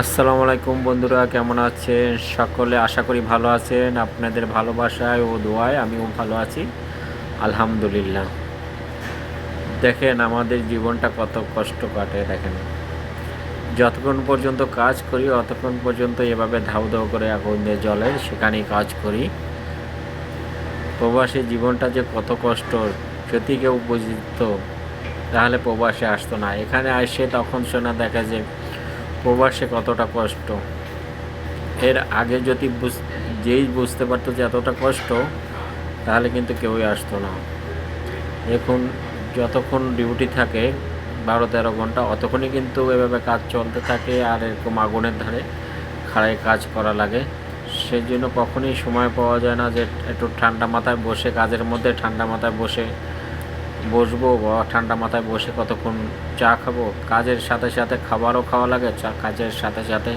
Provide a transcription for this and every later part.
আসসালামু আলাইকুম বন্ধুরা, কেমন আছেন সকলে? আশা করি ভালো আছেন। আপনাদের ভালোবাসায় ও দোয়ায় আমিও ভালো আছি, আলহামদুলিল্লাহ। দেখেন আমাদের জীবনটা কত কষ্ট কাটে। দেখেন যতক্ষণ পর্যন্ত কাজ করি অতক্ষণ পর্যন্ত এভাবে ধাউ ধাউ করে আগুন দিয়ে জ্বলে, সেখানেই কাজ করি। প্রবাসী জীবনটা যে কত কষ্ট, যদি কেউ বুঝত তাহলে প্রবাসে আসতো না। এখানে আসে তখন শোনা দেখা যে প্রবাসে কতটা কষ্ট। এর আগে যদি যেই বুঝতে পারতো যে এতটা কষ্ট, তাহলে কিন্তু কেউই আসতো না। এখন যতক্ষণ ডিউটি থাকে 12-13 ঘন্টা, অতক্ষণই কিন্তু এভাবে কাজ চলতে থাকে, আর এরকম আগুনের ধারে খাড়ায় কাজ করা লাগে। সেই জন্য কখনোই সময় পাওয়া যায় না যে একটু ঠান্ডা মাথায় বসে কাজের মধ্যে ঠান্ডা মাথায় বসবো বা ঠান্ডা মাথায় বসে কতক্ষণ চা খাবো। কাজের সাথে সাথে খাবারও খাওয়া লাগে, কাজের সাথে সাথে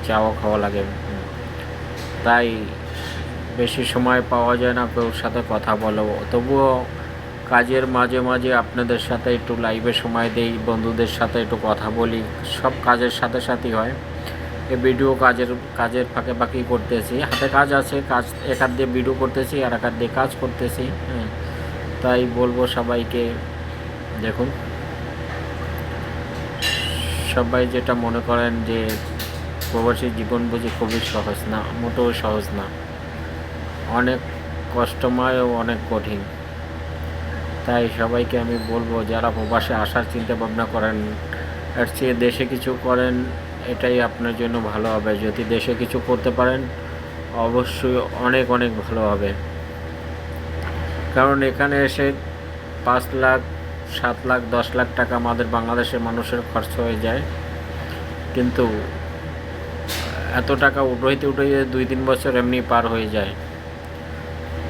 চাও খাওয়া লাগে। তাই বেশি সময় পাওয়া যায় না কেউর সাথে কথা বলো। তবুও কাজের মাঝে মাঝে আপনাদের সাথে একটু লাইভে সময় দেই, বন্ধুদের সাথে একটু কথা বলি। সব কাজের সাথে সাথেই হয়। এই ভিডিও কাজের ফাঁকে ফাঁকেই করতেছি। হাতে কাজ আছে, কাজ এক হাত দিয়ে ভিডিও করতেছি আর এক হাত দিয়ে কাজ করতেছি। তাই বলবো সবাইকে, দেখুন সবাই যেটা মনে করেন যে প্রবাসী জীবন বুঝি খুবই সহজ, না, মোটেও সহজ না। অনেক কষ্টময় ও অনেক কঠিন। তাই সবাইকে আমি বলবো, যারা প্রবাসে আসার চিন্তা ভাবনা করেন, এর চেয়ে দেশে কিছু করেন, এটাই আপনার জন্য ভালো হবে। যদি দেশে কিছু করতে পারেন অবশ্যই অনেক অনেক ভালো হবে। কারণ এখানে এসে 5 লাখ, 7 লাখ, 10 লাখ টাকা আমাদের বাংলাদেশের মানুষের খরচ হয়ে যায়। কিন্তু এত টাকা উঠতে 2-3 বছর এমনি পার হয়ে যায়।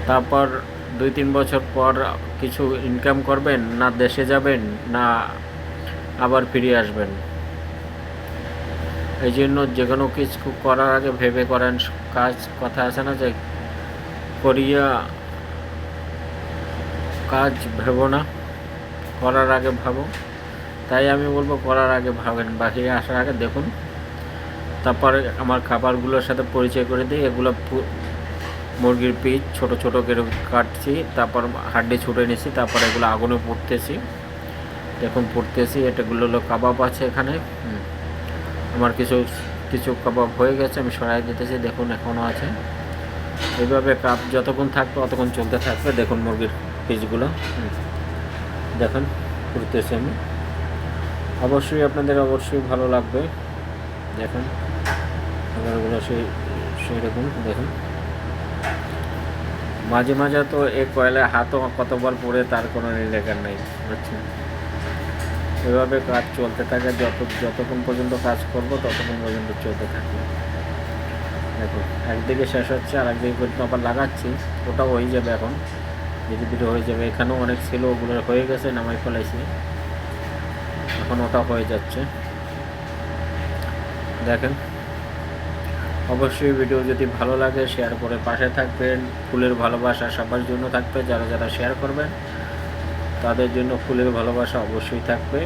তারপর 2-3 বছর পর কিছু ইনকাম করবেন, না দেশে যাবেন না আবার ফিরে আসবেন। এই জন্য যে কোনো কিছু করার আগে ভেবে করেন। কথা আছে না যে করিয়া কাজ ভেবো না, করার আগে ভাবো। তাই আমি বলবো করার আগে ভাবেন, বাহিরে আসার আগে দেখুন। তারপরে আমার খাবারগুলোর সাথে পরিচয় করে দিই। এগুলো মুরগির পিস ছোট ছোট করে কাটছি, তারপর হাড্ডি ছুটে নিয়েছি, তারপর এগুলো আগুনে পুড়তেছি। দেখুন পুড়তেছি, এটাগুলো হলো কাবাব আছে এখানে। আমার কিছু কিছু কাবাব হয়ে গেছে, আমি সরাই দিতেছি। দেখুন এখনও আছে। এইভাবে কাপ যতক্ষণ থাকবে ততক্ষণ চলতে থাকবে। দেখুন মুরগির পিসগুলো দেখুন পুড়তেছি আমি। অবশ্যই আপনাদের অবশ্যই ভালো লাগবে। দেখুন খাবারগুলো সেই রকম। দেখুন মাঝে মাঝে তো এই কয়লায় হাতও কতবার পড়ে তার কোনো রেকার নেই, বুঝছেন। এভাবে কাজ চলতে থাকে, যতক্ষণ পর্যন্ত কাজ করব ততক্ষণ পর্যন্ত চলতে থাকবে। দেখুন একদিকে শেষ হচ্ছে আর একদিকে কিন্তু আবার লাগাচ্ছি। ওটাও হয়ে যাবে, এখন ধীরে ধীরে হয়ে যাবে। এখানেও অনেক ছিল, ওগুলো হয়ে গেছে, নামাই ফেলাইছি। এখন ওটা হয়ে যাচ্ছে। দেখেন অবশ্যই ভিডিও যদি ভালো লাগে শেয়ার করে পাশে থাকবেন। ফুলের ভালোবাসা সবার জন্য থাকবে। যারা যারা শেয়ার করবেন তাদের জন্য ফুলের ভালোবাসা অবশ্যই থাকবে।